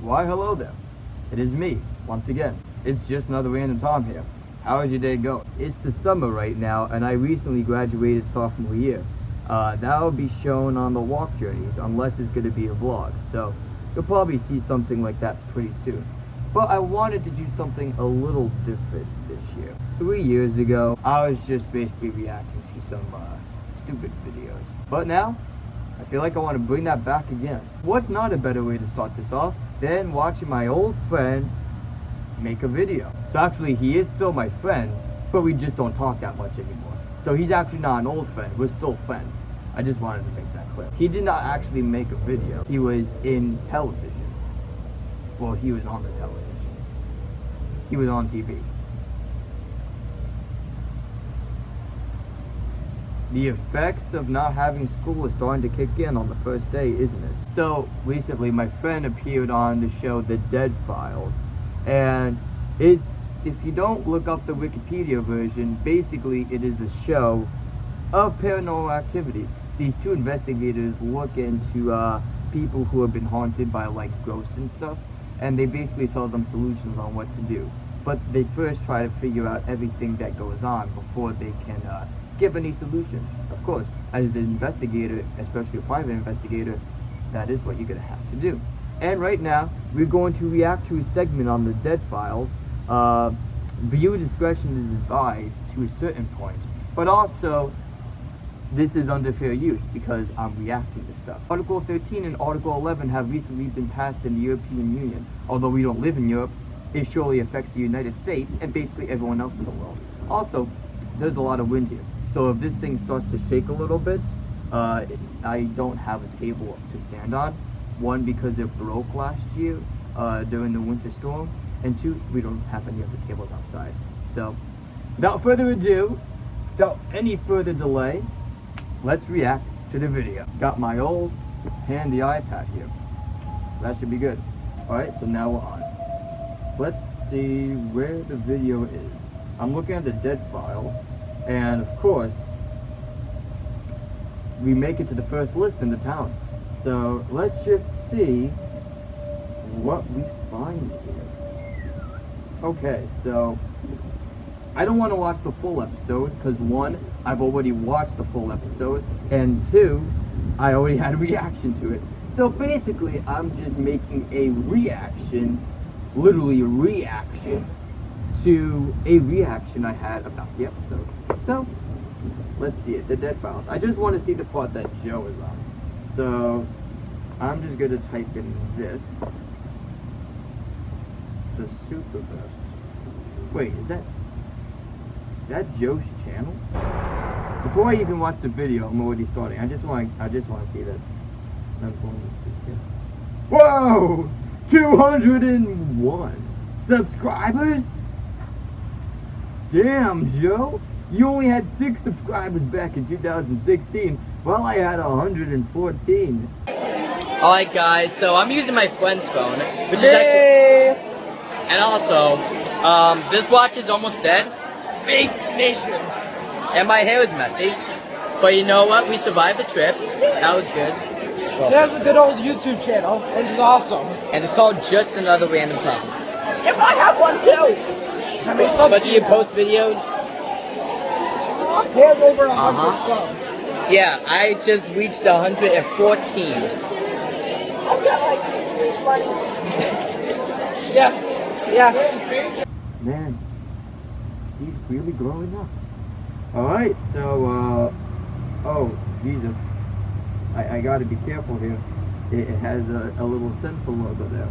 Why hello there. It is me, once again. It's just another random Tom here. How is your day going? It's the summer right now, and I recently graduated sophomore year. That will be shown on the walk journeys, unless it's going to be a vlog. So you'll probably see something like that pretty soon. But I wanted to do something a little different this year. 3 years ago, I was just basically reacting to some stupid videos. But now, I feel like I want to bring that back again. What's not a better way to start this off than watching my old friend make a video? So actually, he is still my friend, but we just don't talk that much anymore. So he's actually not an old friend, we're still friends. I just wanted to make that clear. He did not actually make a video. He was in television. Well, he was on the television. He was on TV. The effects of not having school is starting to kick in on the first day, isn't it? So recently my friend appeared on the show The Dead Files, and it's, if you don't look up the Wikipedia version, basically it is a show of paranormal activity. These two investigators look into people who have been haunted by like ghosts and stuff, and they basically tell them solutions on what to do. But they first try to figure out everything that goes on before they can give any solutions. Of course, as an investigator, especially a private investigator, that is what you're gonna have to do. And right now, we're going to react to a segment on The Dead Files. Viewer discretion is advised to a certain point, but also, this is under fair use because I'm reacting to stuff. Article 13 and Article 11 have recently been passed in the European Union. Although we don't live in Europe, it surely affects the United States and basically everyone else in the world. Also, there's a lot of wind here. So if this thing starts to shake a little bit, I don't have a table to stand on. One, because it broke last year during the winter storm, and two, we don't have any of the tables outside. So, without further ado, without any further delay, let's react to the video. Got my old handy iPad here, so that should be good. Alright, so now we're on. Let's see where the video is. I'm looking at The Dead Files, and of course, we make it to the first list in the town. So let's just see what we find here. Okay, so I don't want to watch the full episode because one, I've already watched the full episode, and two, I already had a reaction to it. So basically, I'm just making a reaction, literally a reaction, to a reaction I had about the episode. So, let's see it, The Dead Files. I just want to see the part that Joe is on. So, I'm just going to type in this. The Super Best. Wait, is that Joe's channel? Before I even watch the video, I'm already starting. I just want to see this. I'm going to see it. Whoa! 201 subscribers? Damn, Joe. You only had 6 subscribers back in 2016, while I had 114. Alright guys, so I'm using my friend's phone, which is actually... And also, this watch is almost dead. Fake nation. And my hair is messy. But you know what? We survived the trip. That was good. Well, There's a good old YouTube channel, and it's awesome. and it's called Just Another Random Time. Yep, I have one too. How many subs But do you have? post videos? He has over 100 subs. Yeah, I just reached 114. I've got like 20. Yeah. Man, he's really growing up. Alright, so, oh, Jesus. I gotta be careful here. It has a little sensor logo there.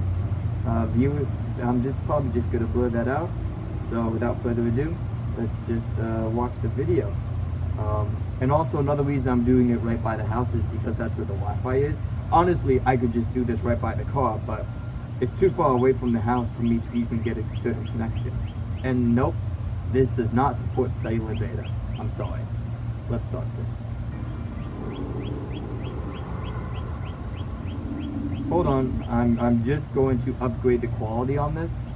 Viewer, I'm probably just gonna blur that out. So without further ado, let's just watch the video. And also another reason I'm doing it right by the house is because that's where the Wi-Fi is. Honestly, I could just do this right by the car, but it's too far away from the house for me to even get a certain connection. And nope, this does not support cellular data. I'm sorry. Let's start this. Hold on, I'm just going to upgrade the quality on this.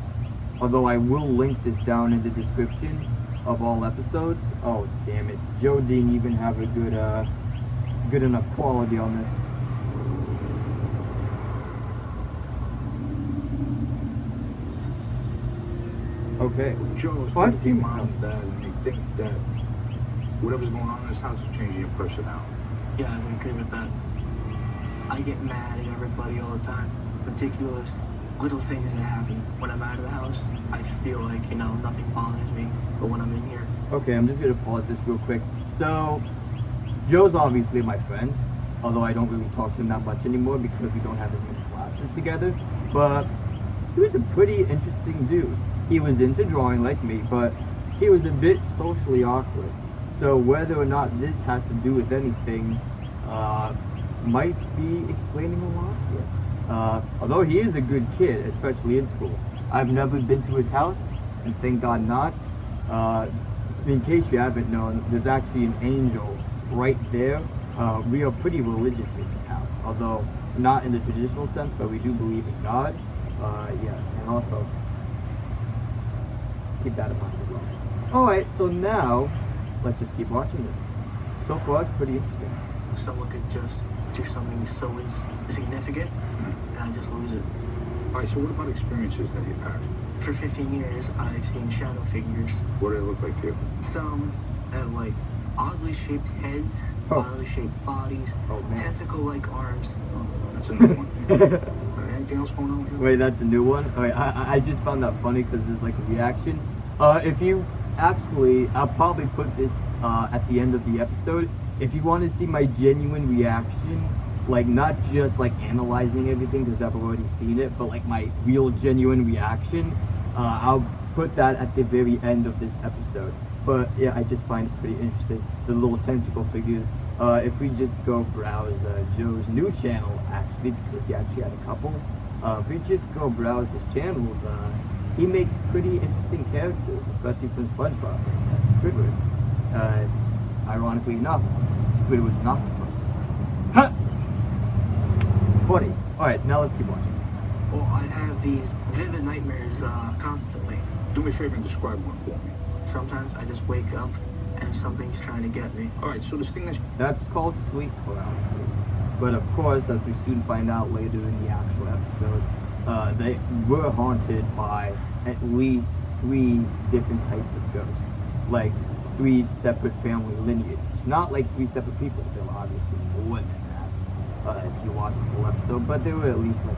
Although I will link this down in the description of all episodes. Oh, damn it. Joe didn't even have a good enough quality on this. Okay. Joe's Oh, I've talking to seen your mom that. and dad, and they think that whatever's going on in this house is changing your personality. Yeah, I would agree with that. I get mad at everybody all the time. Ridiculous little things that happen. When I'm out of the house, I feel like, nothing bothers me. But when I'm in here, Okay, I'm just gonna pause this real quick. So, Joe's obviously my friend, although I don't really talk to him that much anymore because we don't have as many classes together. But he was a pretty interesting dude. He was into drawing like me, but he was a bit socially awkward. So whether or not this has to do with anything, might be explaining a lot here. Although he is a good kid, especially in school. I've never been to his house, and thank God not. In case you haven't known, there's actually an angel right there. We are pretty religious in this house, although not in the traditional sense, but we do believe in God. Yeah, and also keep that in mind as well. Alright, so now let's just keep watching this. So far, it's pretty interesting. someone could just do something so insignificant, and I just lose it. All right, so what about experiences that you've had? For 15 years, I've seen shadow figures. What do they look like to you? Some have, oddly shaped heads, Oh. oddly shaped bodies, Oh, man. tentacle-like arms. That's a new one. Anything else going on with you? Wait, that's a new one? Alright, I just found that funny because there's like a reaction. If you actually, I'll probably put this at the end of the episode. If you want to see my genuine reaction, not just analyzing everything because I've already seen it, but my real genuine reaction, I'll put that at the very end of this episode. But yeah, I just find it pretty interesting, the little tentacle figures. If we just go browse Joe's new channel, actually, because he actually had a couple. If we just go browse his channels, he makes pretty interesting characters, especially from SpongeBob. That's Squidward. Ironically enough, Squidward's an octopus. Huh! Funny. Alright, now let's keep watching. Well, I have these vivid nightmares constantly. Do me a favor and describe one for me. Sometimes I just wake up and something's trying to get me. All right, so this thing that's That's called sleep paralysis. But of course, as we soon find out later in the actual episode, they were haunted by at least 3 different types of ghosts. 3 separate family lineages. Not 3 separate people. There were obviously more than that if you watch the full episode. But there were at least 3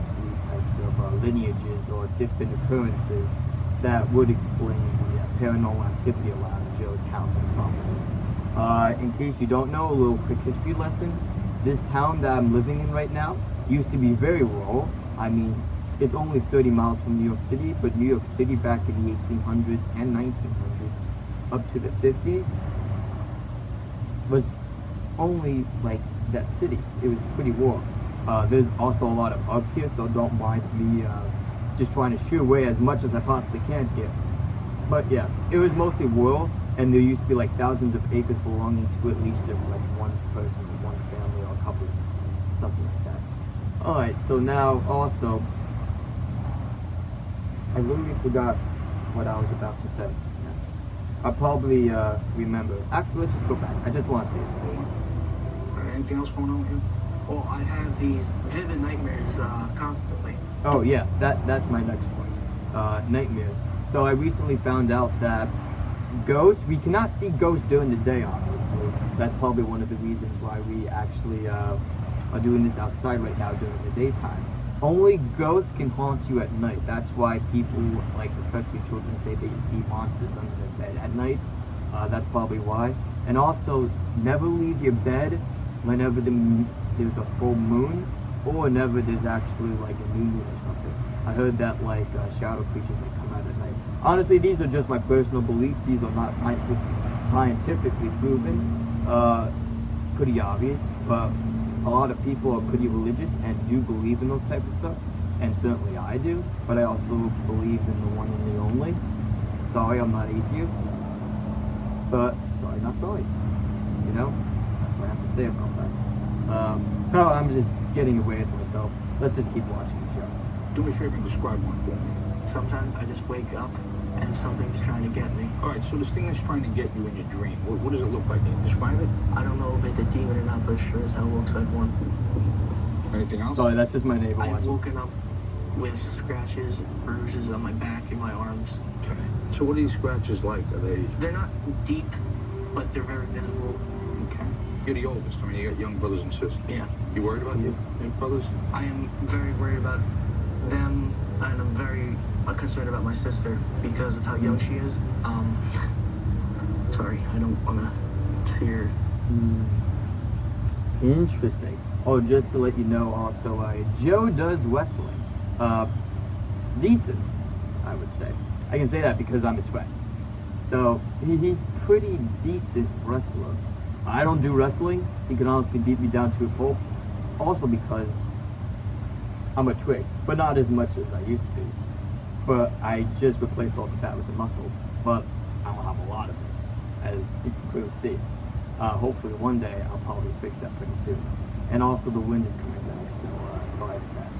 types of lineages or different occurrences that would explain the paranormal activity around Joe's house and property. In case you don't know, a little quick history lesson. This town that I'm living in right now used to be very rural. I mean, it's only 30 miles from New York City, but New York City back in the 1800s and 1900s, up to the 50s, was only that city. It was pretty rural. There's also a lot of bugs here, so don't mind me just trying to shoo away as much as I possibly can here. But yeah, it was mostly rural, and there used to be thousands of acres belonging to at least just one person, one family, or a couple, something like that. Alright, so now also, I literally forgot what I was about to say next. I'll probably remember. Actually, let's just go back. I just want to see it. anything else going on with you? Well, I have these vivid nightmares constantly. Oh yeah, that's my next point. Nightmares. So I recently found out that ghosts, we cannot see ghosts during the day, obviously. That's probably one of the reasons why we actually are doing this outside right now during the daytime. Only ghosts can haunt you at night. That's why people, especially children, say they see monsters under their bed at night. That's probably why. And also, never leave your bed whenever there's a full moon, or whenever there's actually a new moon or something. I heard that shadow creatures come out at night. Honestly, these are just my personal beliefs. These are not scientifically proven. Pretty obvious, but a lot of people are pretty religious and do believe in those type of stuff, and certainly I do. But I also believe in the one and the only. Sorry, I'm not atheist. But sorry, not sorry. That's what I have to say about that. I'm just getting away with myself. Let's just keep watching the show. Do me a favor and describe one for me. Sometimes I just wake up and something's trying to get me. All right, so this thing that's trying to get you in your dream, what does it look like? Can you describe it? I don't know if it's a demon or not, but it sure as hell looks like one. Anything else? Sorry, that's just my neighbor I've watching. woken up with scratches and bruises on my back and my arms. Okay. So what are these scratches like? Are they... They're not deep, but they're very visible. Okay. You're the oldest. I mean, you got young brothers and sisters. Yeah. You worried about your brothers? I am very worried about them, and I'm very concerned about my sister because of how young she is. Sorry, I don't want to see her. Interesting. Oh, just to let you know also, Joe does wrestling. Decent, I would say. I can say that because I'm his friend. So, he's pretty decent wrestler. I don't do wrestling. He can honestly beat me down to a pulp. Also because I'm a twig, but not as much as I used to be. But I just replaced all the fat with the muscle. But I don't have a lot of this, as you can clearly see. Hopefully one day I'll probably fix that pretty soon. And also the wind is coming back, so sorry for that.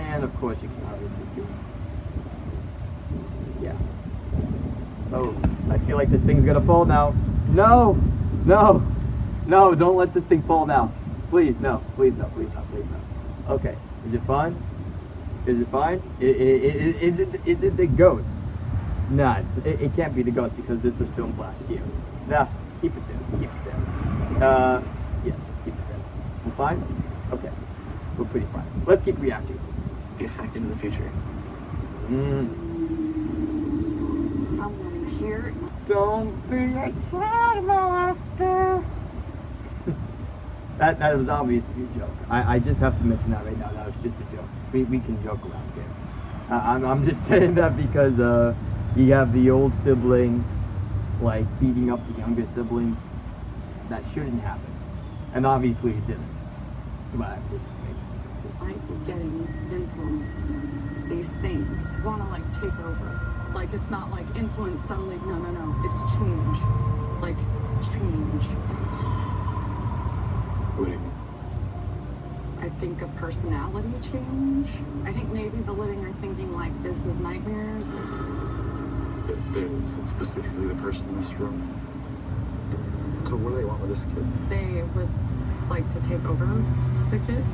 And of course you can obviously see. Yeah. Oh, I feel like this thing's gonna fall now. No! No! No, don't let this thing fall now. Please, no. Please, no. Please, no. Please, no. Okay. Is it fine? Is it fine? Is it the ghost? Nah, it can't be the ghost because this was filmed last year. Nah, keep it there. Keep it there. Yeah, just keep it there. We're fine? Okay. We're pretty fine. Let's keep reacting. The effect into the future. Someone here. Don't be a child molester. That was obviously a joke. I just have to mention that right now. That was just a joke. We can joke around here. I'm just saying that because you have the old sibling like beating up the younger siblings. That shouldn't happen. And obviously it didn't. But I'm just making something too. Might be getting influenced. These things want to like take over. Like it's not like influence suddenly. No. It's change. Like change. What do you mean? I think a personality change. I think maybe the living are thinking like this is nightmares. There isn't specifically the person in this room. So what do they want with this kid? They would like to take over the kid.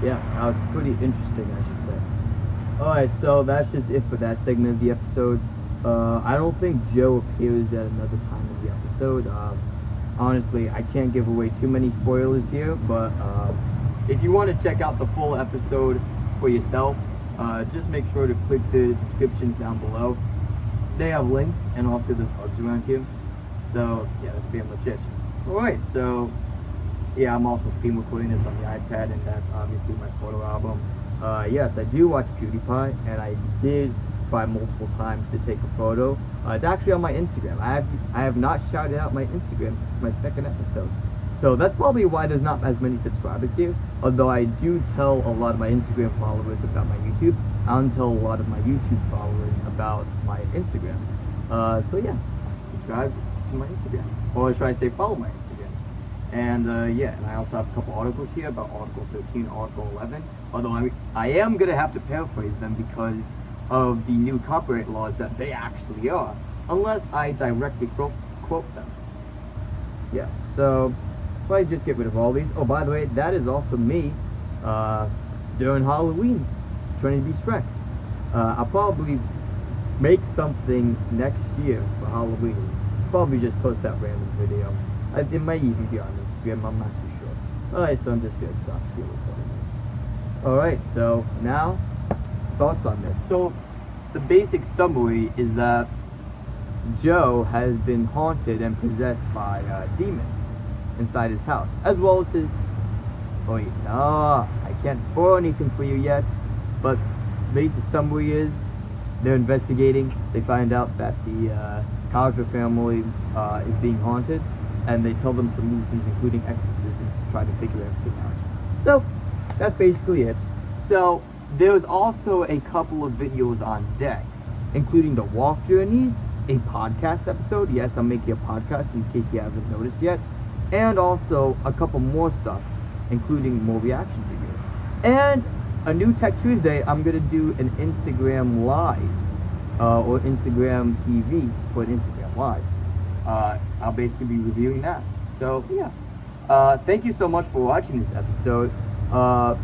Yeah, that was pretty interesting, I should say. Alright, so that's just it for that segment of the episode. I don't think Joe appears at another time in the episode. Honestly, I can't give away too many spoilers here, but if you want to check out the full episode for yourself, just make sure to click the descriptions down below. They have links, and also there's bugs around here. So, yeah, that's pretty much it. Alright, so, yeah, I'm also screen recording this on the iPad, and that's obviously my photo album. Yes, I do watch PewDiePie, and I did try multiple times to take a photo. It's actually on my Instagram. I have not shouted out my Instagram since my second episode. So that's probably why there's not as many subscribers here. Although I do tell a lot of my Instagram followers about my YouTube. I don't tell a lot of my YouTube followers about my Instagram. So yeah, subscribe to my Instagram. Or should I say follow my Instagram. And yeah, and I also have a couple articles here about Article 13, Article 11. Although I am going to have to paraphrase them because of the new copyright laws that they actually are, unless I directly quote them. Yeah, so probably just get rid of all these. Oh, by the way, that is also me during Halloween, trying to be Shrek. I'll probably make something next year for Halloween. Probably just post that random video. It might even be on Instagram, I'm not too sure. Alright, so I'm just going to stop screen recording this. Alright, so now thoughts on this. So the basic summary is that Joe has been haunted and possessed by demons inside his house, as well as his... Wait, no, I can't spoil anything for you yet, but basic summary is they're investigating. They find out that the Kajra family is being haunted, and they tell them solutions, including exorcisms, to try to figure everything out. So that's basically it. So there's also a couple of videos on deck, including the walk journeys, a podcast episode. Yes, I'm making a podcast in case you haven't noticed yet. And also a couple more stuff, including more reaction videos. And a new Tech Tuesday, I'm going to do an Instagram Live, or Instagram TV for an Instagram Live. I'll basically be reviewing that. So, yeah. Thank you so much for watching this episode.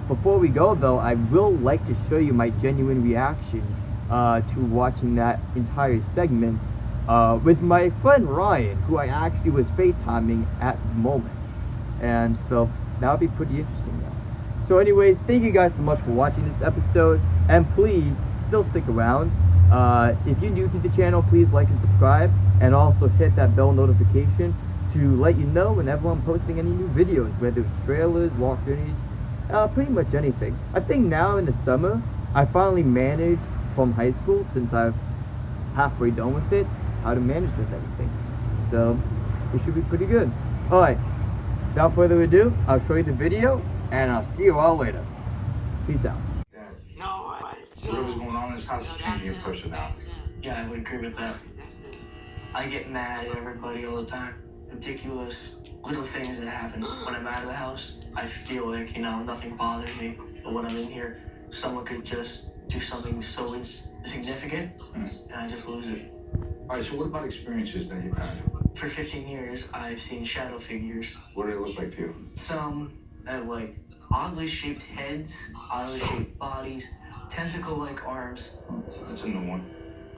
Before we go though, I will like to show you my genuine reaction to watching that entire segment with my friend Ryan, who I actually was FaceTiming at the moment. And so that would be pretty interesting though. So anyways, thank you guys so much for watching this episode, and please still stick around. If you're new to the channel, please like and subscribe, and also hit that bell notification to let you know whenever I'm posting any new videos, whether it's trailers, walk journeys, pretty much anything. I think now in the summer, I finally managed from high school, since I've halfway done with it, how to manage with everything. So it should be pretty good. Alright, without further ado, I'll show you the video, and I'll see you all later. Peace out. Whatever's going on in this house is changing your personality. Yeah, I would agree with that. I get mad at everybody all the time. Ridiculous little things that happen. When I'm out of the house, I feel like, nothing bothers me. But when I'm in here, someone could just do something so insignificant, and I just lose it. Alright, so what about experiences that you've had? For 15 years, I've seen shadow figures. What do they look like to you? Some have, oddly shaped heads, oddly shaped bodies, tentacle-like arms. That's a new one.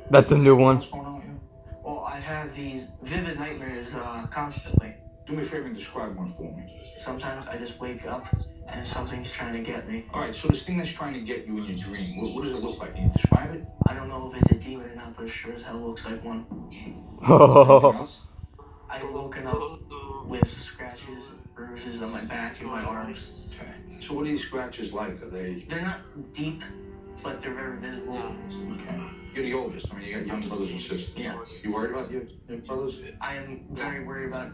That's a new one. What's going on with you? Well, I have these vivid nightmares constantly. Do me a favor and describe one for me. Sometimes I just wake up and something's trying to get me. Alright, so this thing that's trying to get you in your dream, what does it look like? Can you describe it? I don't know if it's a demon or not, but it sure as hell looks like one. Anything else? I've woken up with scratches and bruises on my back and my arms. Okay. So what are these scratches like? Are they... They're not deep, but they're very visible. Okay. You're the oldest. I mean, you got young brothers and sisters. Yeah. You worried about your brothers? I am very worried about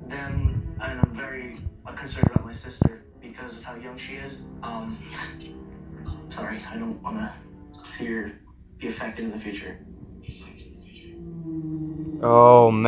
them, and I'm very concerned about my sister because of how young she is. Sorry, I don't want to see her be affected in the future. Oh man.